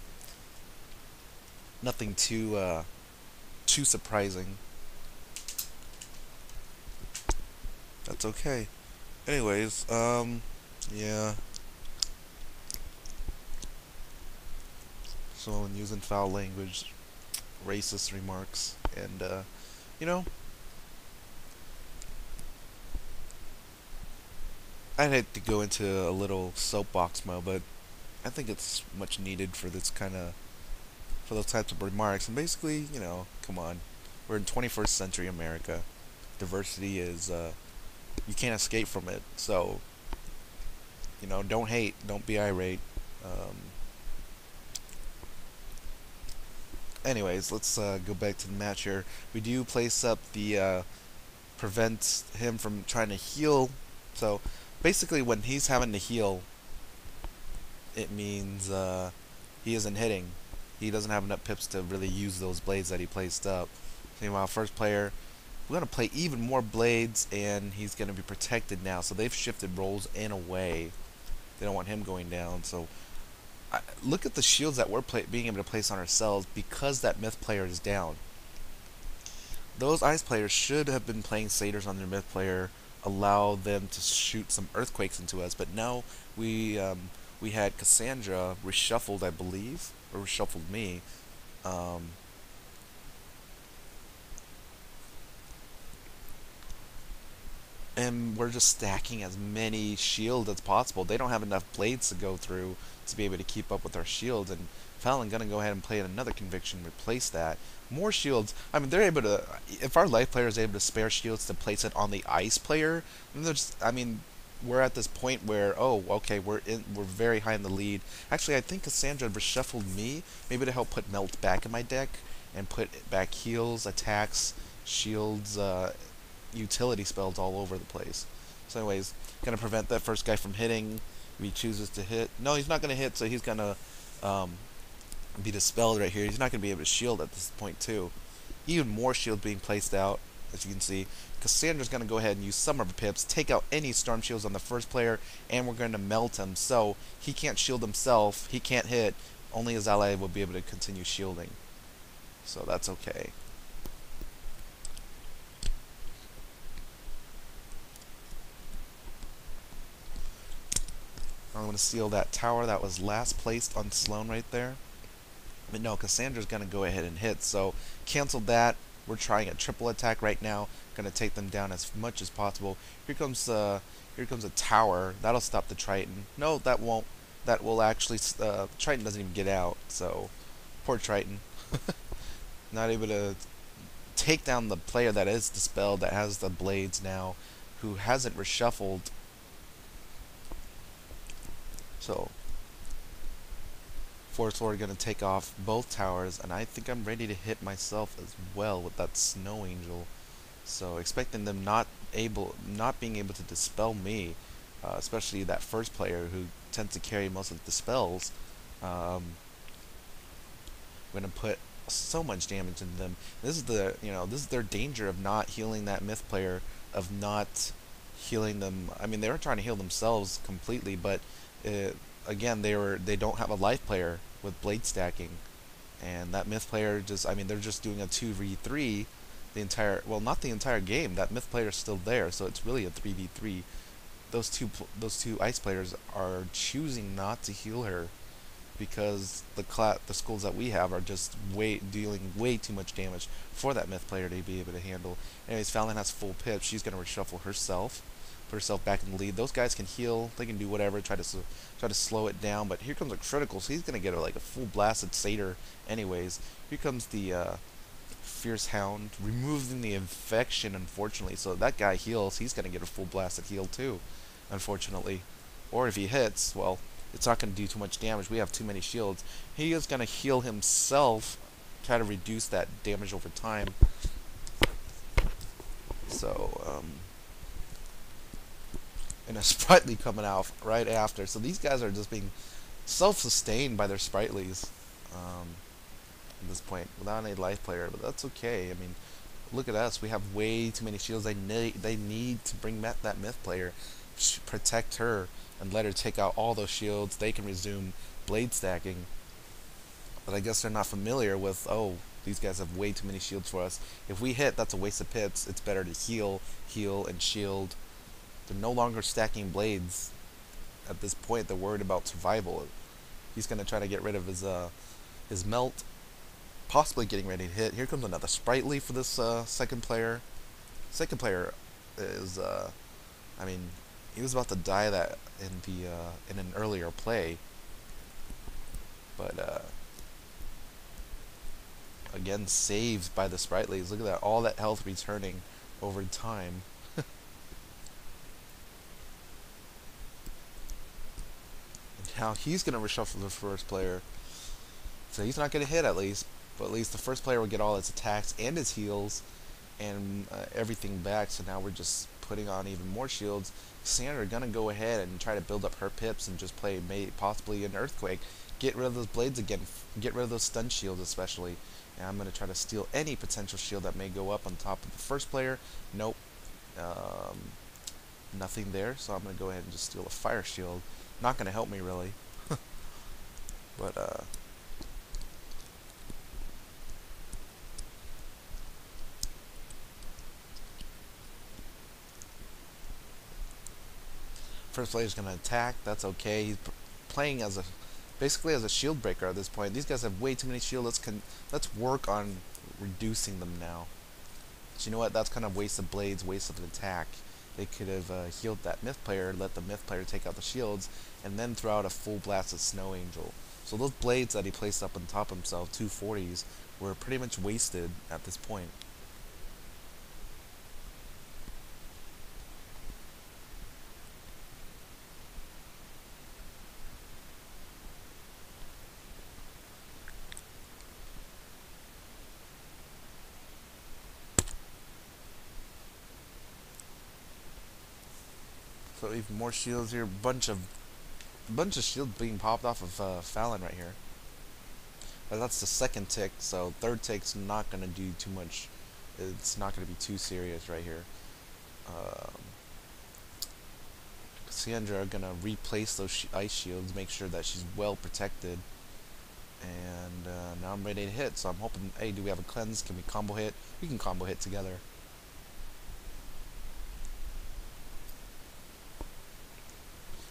Speaker 1: Nothing too surprising. That's okay. Anyways, yeah. Someone using foul language, racist remarks, and, you know, I'd hate to go into a little soapbox mode, but I think it's much needed for this kind of, for those types of remarks. And basically, you know, come on, we're in 21st century America. Diversity is, you can't escape from it. So, you know, don't hate, don't be irate. Anyways, let's go back to the match here. We do place up the prevent him from trying to heal. So basically, when he's having to heal, it means he isn't hitting. He doesn't have enough pips to really use those blades that he placed up. Meanwhile, first player, we're going to play even more blades, and he's going to be protected now. So they've shifted roles in a way. They don't want him going down. So look at the shields that we're being able to place on ourselves because that myth player is down. Those ice players should have been playing satyrs on their myth player, allow them to shoot some earthquakes into us. But no, we had Cassandra reshuffled, I believe, or reshuffled me. And we're just stacking as many shields as possible. They don't have enough blades to go through to be able to keep up with our shields. And Fallon gonna go ahead and play another conviction, replace that. More shields. I mean, they're able to. If our life player is able to spare shields to place it on the ice player, then there's. I mean, we're at this point where, oh, okay, we're very high in the lead. Actually, I think Cassandra reshuffled me, maybe to help put Melt back in my deck and put back heals, attacks, shields, utility spells all over the place. So anyways, gonna prevent that first guy from hitting. If he chooses to hit, no, he's not gonna hit, so he's gonna be dispelled right here. He's not gonna be able to shield at this point too. Even more shield being placed out, as you can see. Cassandra's gonna go ahead and use some of her pips, take out any storm shields on the first player, and we're gonna melt him, so he can't shield himself, he can't hit, only his ally will be able to continue shielding. So that's okay. I'm going to steal that tower that was last placed on Sloan right there. But no, Cassandra's going to go ahead and hit, so cancel that. We're trying a triple attack right now. Going to take them down as much as possible. Here comes a tower. That'll stop the Triton. No, that won't. That will actually... Triton doesn't even get out, so... Poor Triton. Not able to take down the player that is dispelled, that has the blades now, who hasn't reshuffled. So, Force Lord going to take off both towers, and I think I'm ready to hit myself as well with that Snow Angel. So, expecting them not being able to dispel me, especially that first player who tends to carry most of the spells. I'm going to put so much damage into them. This is their danger of not healing that myth player, of not healing them. I mean, they were trying to heal themselves completely, but again, they don't have a life player with blade stacking, and that myth player they're just doing a 2v3 not the entire game. That myth player is still there, so it's really a 3v3. Those two ice players are choosing not to heal her, because the schools that we have are just dealing way too much damage for that myth player to be able to handle. Anyways, Fallon has full pip. She's gonna reshuffle herself, put herself back in the lead. Those guys can heal. They can do whatever. Try to slow it down. But here comes a critical, so he's gonna get a full blasted satyr. Anyways, here comes the Fierce Hound, removing the infection, unfortunately. So that guy heals. He's gonna get a full blasted heal too, unfortunately. Or if he hits, well, it's not going to do too much damage. We have too many shields. He is going to heal himself, try to reduce that damage over time. So, and a sprightly coming out right after. So these guys are just being self-sustained by their sprightlies at this point, without any life player. But that's okay. I mean, look at us. We have way too many shields. They need to bring back that myth player, protect her, and let her take out all those shields. They can resume blade stacking. But I guess they're not familiar with, oh, these guys have way too many shields for us. If we hit, that's a waste of pips. It's better to heal, and shield. They're no longer stacking blades. At this point, they're worried about survival. He's going to try to get rid of his melt, possibly getting ready to hit. Here comes another sprightly for this second player. Second player is, he was about to die that in an earlier play, but again, saved by the sprightlies. Look at that, all that health returning over time. Now he's gonna reshuffle the first player, so he's not gonna hit at least, but at least the first player will get all his attacks and his heals and everything back. So now we're just putting on even more shields. Cassandra gonna go ahead and try to build up her pips and just play possibly an earthquake, get rid of those blades again, get rid of those stun shields especially. And I'm gonna try to steal any potential shield that may go up on top of the first player. Nope, nothing there. So I'm gonna go ahead and just steal a fire shield. Not gonna help me really, but first player's gonna attack. That's okay. He's playing as basically as a shield breaker at this point. These guys have way too many shields. Let's work on reducing them now. So you know what? That's kind of waste of blades, waste of an attack. They could have healed that myth player, let the myth player take out the shields, and then throw out a full blast of Snow Angel. So those blades that he placed up on top of himself, 240s, were pretty much wasted at this point. So even more shields here, bunch of shields being popped off of Fallon right here. But that's the second tick, so third tick's not gonna do too much. It's not gonna be too serious right here. Cassandra gonna replace those ice shields, make sure that she's well protected. And now I'm ready to hit, so I'm hoping, hey, do we have a cleanse? Can we combo hit? We can combo hit together.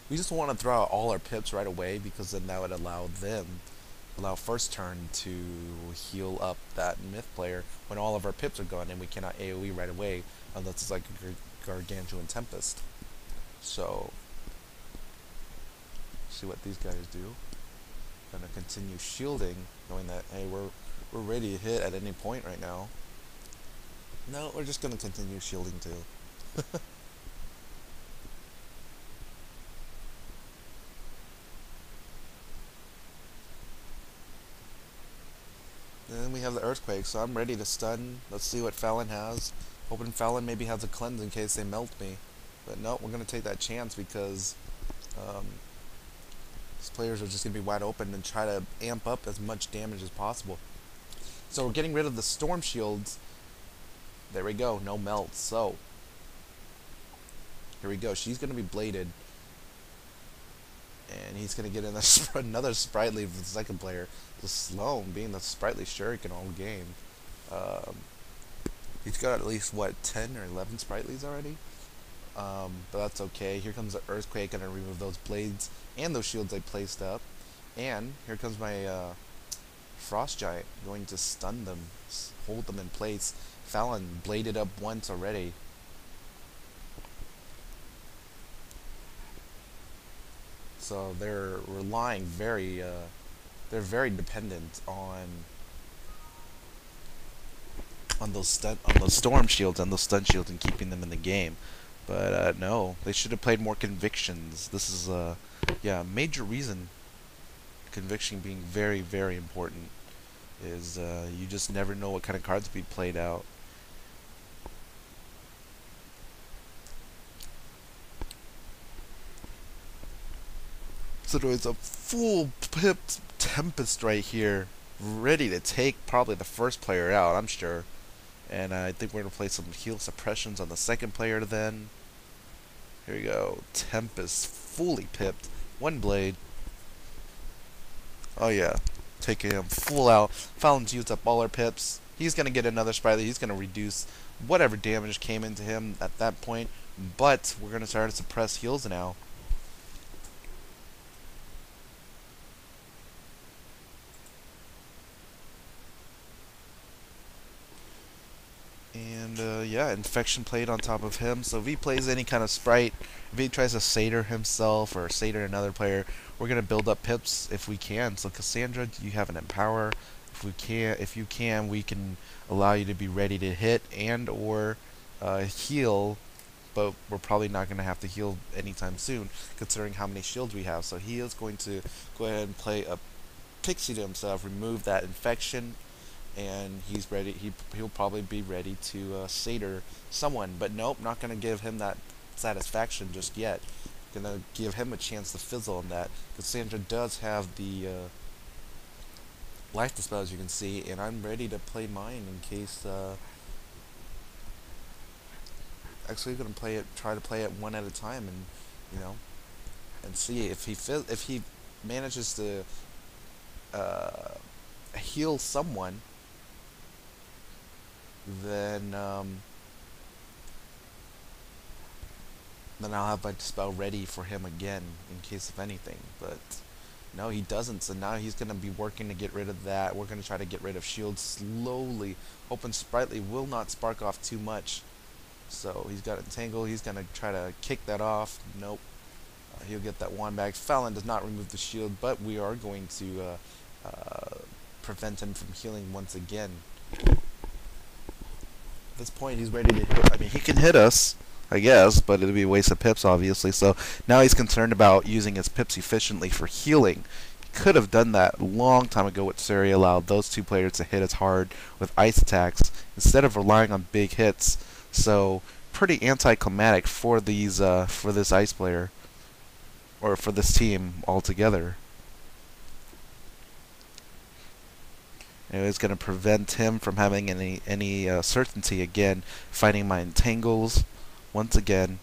Speaker 1: We just want to throw out all our pips right away, because then that would allow first turn to heal up that myth player when all of our pips are gone, and we cannot AoE right away unless it's like a gargantuan tempest. So, see what these guys do. Gonna continue shielding, knowing that, hey, we're ready to hit at any point right now. No, we're just gonna continue shielding too. Then we have the earthquake, so I'm ready to stun. Let's see what Fallon has. Hoping Fallon maybe has a cleanse in case they melt me. But no, we're gonna take that chance, because these players are just gonna be wide open and try to amp up as much damage as possible. So we're getting rid of the storm shields. There we go, no melt. So here we go. She's gonna be bladed, and he's gonna get in another sprightly for the second player. The Sloan being the sprightly shuriken all game. He's got at least what, 10 or 11 sprightlies already. But that's okay. Here comes the earthquake, gonna remove those blades and those shields I placed up. And here comes my frost giant, going to stun them, hold them in place. Fallon bladed up once already. So they're relying they're very dependent on those storm shields and those stun shields and keeping them in the game. But no, they should have played more convictions. This is yeah, a major reason conviction being very, very important is you just never know what kind of cards will be played out. So there's a full pipped Tempest right here, ready to take probably the first player out, I'm sure. And I think we're going to play some heal suppressions on the second player then. Here we go. Tempest fully pipped. One blade. Oh yeah. Taking him full out. Fallon's used up all our pips. He's going to get another sprightly. He's going to reduce whatever damage came into him at that point. But we're going to start to suppress heals now. And yeah, infection played on top of him. So if he plays any kind of sprite, if he tries to satyr himself or satyr another player, we're gonna build up pips if we can. So Cassandra, you have an empower. If you can, we can allow you to be ready to hit and or heal. But we're probably not gonna have to heal anytime soon, considering how many shields we have. So he is going to go ahead and play a pixie to himself, remove that infection. And he's ready. He'll probably be ready to satyr someone, but nope, not gonna give him that satisfaction just yet. Gonna give him a chance to fizzle on that. Cassandra does have the life dispel, as you can see, and I'm ready to play mine in case. Actually, gonna try to play it one at a time, and and see if he manages to heal someone. Then I'll have my dispel ready for him again in case of anything. But no, he doesn't. So now he's going to be working to get rid of that. We're going to try to get rid of shields slowly, hoping sprightly will not spark off too much. So he's got entangle. He's going to try to kick that off. Nope. He'll get that one back. Fallon does not remove the shield, but we are going to prevent him from healing once again. At this point, he's ready to hit. I mean, he can hit us, I guess, but it'll be a waste of pips, obviously. So now he's concerned about using his pips efficiently for healing. He could have done that a long time ago with Suri, allowed those two players to hit us hard with ice attacks instead of relying on big hits. So pretty anticlimactic for these for this ice player, or for this team altogether. And it's going to prevent him from having any certainty again, fighting my entangles once again.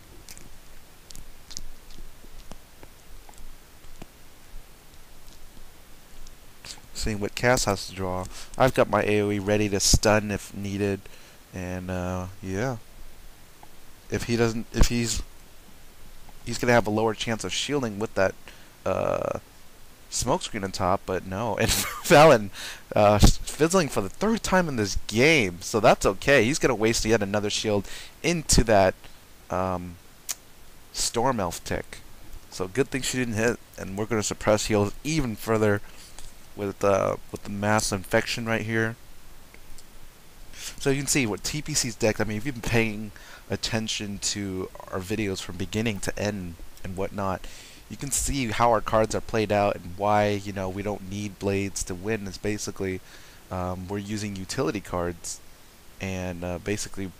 Speaker 1: Seeing what Cass has to draw. I've got my AoE ready to stun if needed, and yeah. If he's he's going to have a lower chance of shielding with that smokescreen on top, but no. And Fallon fizzling for the third time in this game, so that's okay. He's going to waste yet another shield into that Storm Elf tick. So good thing she didn't hit, and we're going to suppress heals even further with the mass infection right here. So you can see what TPC's deck. I mean, if you've been paying attention to our videos from beginning to end and whatnot, you can see how our cards are played out and why we don't need blades to win. Is basically we're using utility cards and basically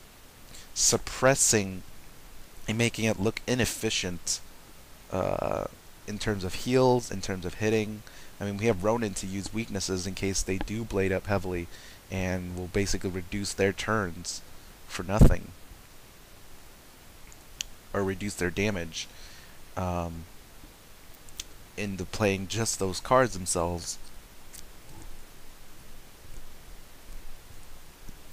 Speaker 1: suppressing and making it look inefficient in terms of heals, in terms of hitting. I mean, we have Ronin to use weaknesses in case they do blade up heavily, and will basically reduce their turns for nothing, or reduce their damage into playing just those cards themselves.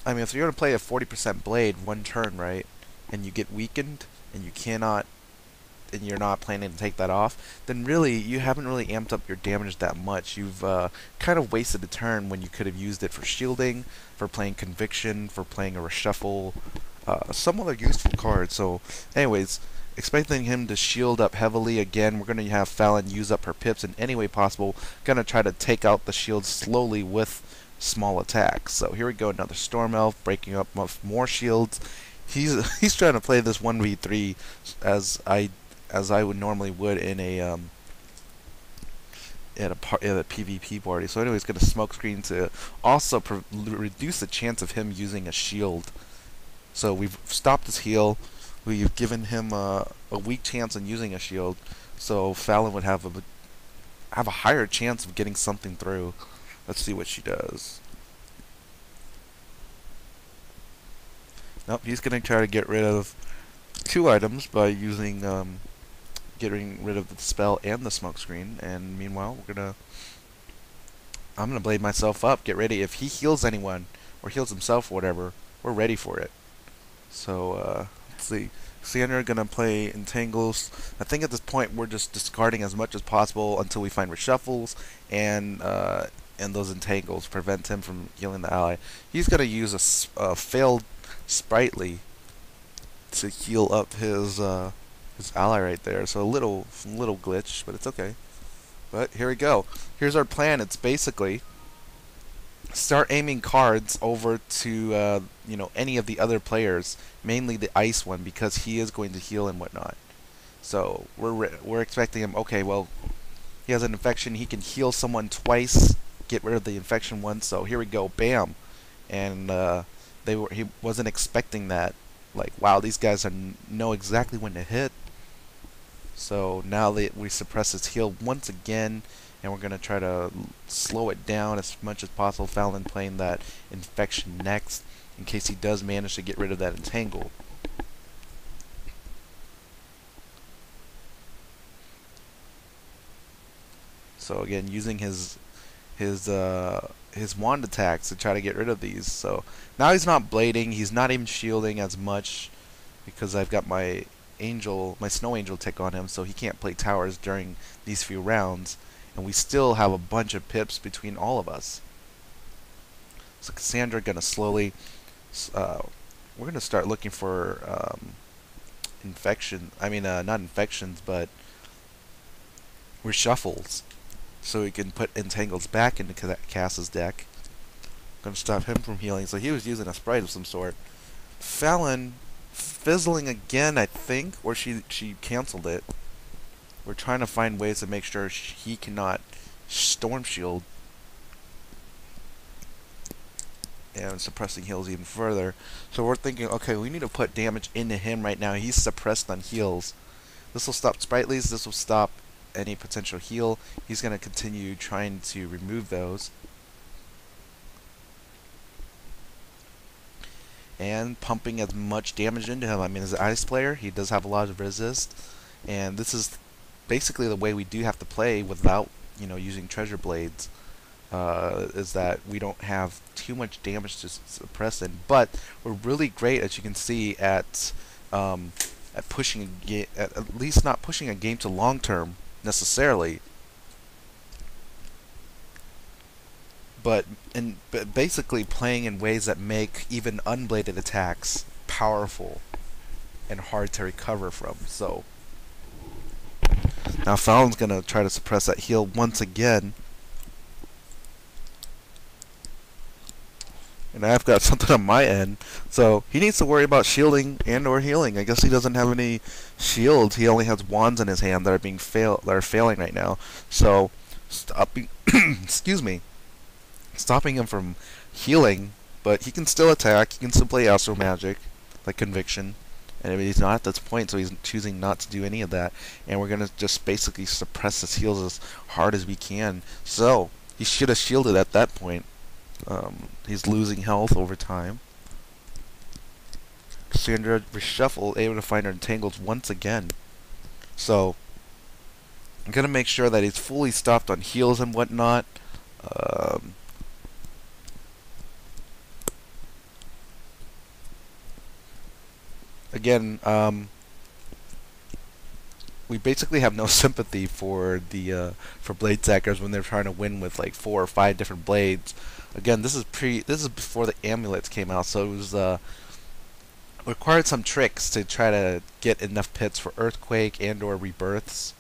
Speaker 1: I mean, if you're going to play a 40% blade one turn, right, and you get weakened, and you're not planning to take that off, then really you haven't really amped up your damage that much. You've kind of wasted a turn when you could have used it for shielding, for playing Conviction, for playing a Reshuffle, some other useful card. So anyways, expecting him to shield up heavily again. We're going to have Fallon use up her pips in any way possible. Going to try to take out the shield slowly with small attacks. So here we go, another Storm Elf, breaking up more shields. He's trying to play this 1v3 as I would normally would in a at a PvP party. So anyway, he's going to smoke screen to also reduce the chance of him using a shield. So we've stopped his heal. We've given him a weak chance on using a shield. So Fallon would have a higher chance of getting something through. Let's see what she does. Nope, he's going to try to get rid of 2 items by using getting rid of the spell and the smokescreen, and meanwhile I'm gonna blade myself up. Get ready. If he heals anyone or heals himself or whatever, we're ready for it. So let's see. Cassandra gonna play Entangles. I think at this point we're just discarding as much as possible until we find reshuffles and those Entangles prevent him from healing the ally. He's gonna use a failed Sprightly to heal up his ally right there. So a little glitch, but it's okay. But here we go. Here's our plan. It's basically start aiming cards over to any of the other players, mainly the ice one, because he is going to heal and whatnot. So we're expecting him. Okay, well, he has an infection. He can heal someone twice, get rid of the infection once. So here we go. Bam, and he wasn't expecting that. Like, wow, these guys know exactly when to hit. So now we suppress his heal once again, and we're going to try to slow it down as much as possible. Fallon playing that infection next, in case he does manage to get rid of that entangle. So again, using his wand attacks to try to get rid of these. So now he's not blading, he's not even shielding as much, because I've got my Snow Angel tick on him, so he can't play towers during these few rounds, and we still have a bunch of pips between all of us. So Cassandra gonna slowly, we're gonna start looking for not infections, but reshuffles, so we can put Entangles back into Cass's deck. Gonna stop him from healing. So he was using a Sprite of some sort. Fallon fizzling again, I think, or she canceled it. We're trying to find ways to make sure he cannot Storm Shield, and suppressing heals even further. So we're thinking, okay, we need to put damage into him right now. He's suppressed on heals. This will stop Sprightlies. This will stop any potential heal. He's going to continue trying to remove those. And pumping as much damage into him. I mean, as an ice player, he does have a lot of resist, and this is basically the way we do have to play without, using treasure blades. Is that we don't have too much damage to suppress in, but we're really great, as you can see, at at pushing a at least not pushing a game to long term necessarily, but basically playing in ways that make even unbladed attacks powerful and hard to recover from. So now Fallon's gonna try to suppress that heal once again. And I've got something on my end, so he needs to worry about shielding and or healing. I guess he doesn't have any shields. He only has wands in his hand that are failing right now. So stopping excuse me, stopping him from healing, but he can still attack. He can still play Astro Magic, like Conviction. And he's not at this point, so he's choosing not to do any of that. And we're going to just basically suppress his heals as hard as we can. So he should have shielded at that point. He's losing health over time. Cassandra reshuffle, able to find her entangles once again. So I'm going to make sure that he's fully stopped on heals and whatnot. Again, we basically have no sympathy for the for blade stackers when they're trying to win with like 4 or 5 different blades. Again, this is before the amulets came out, so it was required some tricks to try to get enough pits for earthquake and or rebirths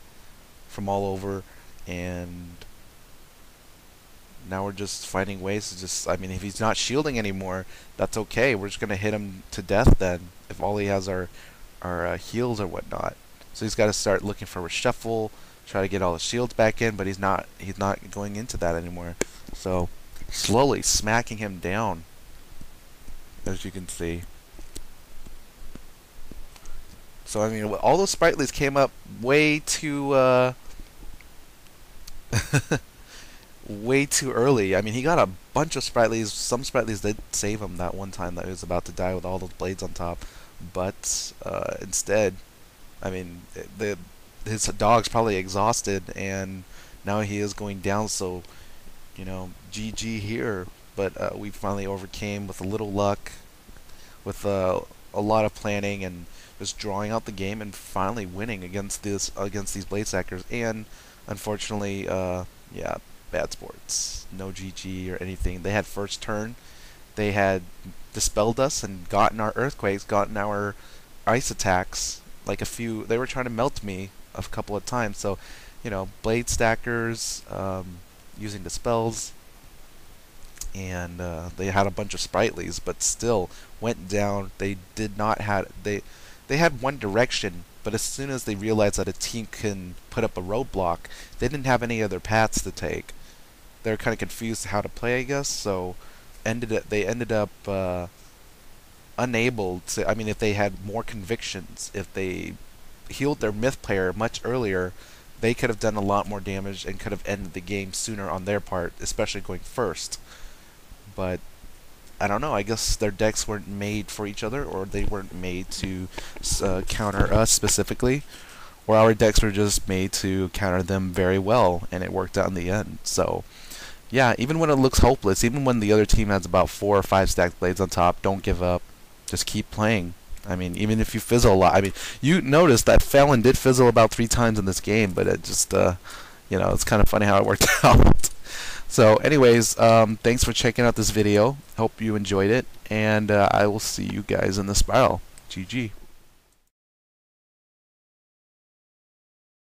Speaker 1: from all over, and now we're just finding ways to just, I mean, if he's not shielding anymore, that's okay. We're just going to hit him to death then, if all he has are heals or whatnot. So he's got to start looking for a reshuffle, try to get all the shields back in, but he's not going into that anymore. So slowly smacking him down, as you can see. So I mean, all those sprightlies came up way too way too early. I mean, he got a bunch of sprightlies. Some sprightlies did save him that one time that he was about to die with all those blades on top. But instead, I mean, his dog's probably exhausted, and now he is going down. So, you know, GG here. But we finally overcame with a little luck, with a lot of planning, and just drawing out the game and finally winning against these blade stackers. And unfortunately, yeah, bad sports. No GG or anything. They had first turn. They had dispelled us and gotten our earthquakes, gotten our ice attacks. Like a few, they were trying to melt me a couple of times. So, you know, blade stackers using dispels, and they had a bunch of sprightlies, but still went down. They did not have they had one direction. But as soon as they realized that a team can put up a roadblock, they didn't have any other paths to take. They were kind of confused how to play, I guess. So they ended up unable to. I mean, if they had more convictions, if they healed their myth player much earlier, they could have done a lot more damage and could have ended the game sooner on their part, especially going first. But I don't know, I guess their decks weren't made for each other, or they weren't made to counter us specifically, or our decks were just made to counter them very well, and it worked out in the end. So, yeah, even when it looks hopeless, even when the other team has about 4 or 5 stacked blades on top, don't give up. Just keep playing. I mean, even if you fizzle a lot. I mean, you noticed that Fallon did fizzle about 3 times in this game, but it just, you know, it's kind of funny how it worked out. So anyways, thanks for checking out this video. Hope you enjoyed it, and I will see you guys in the spiral. GG.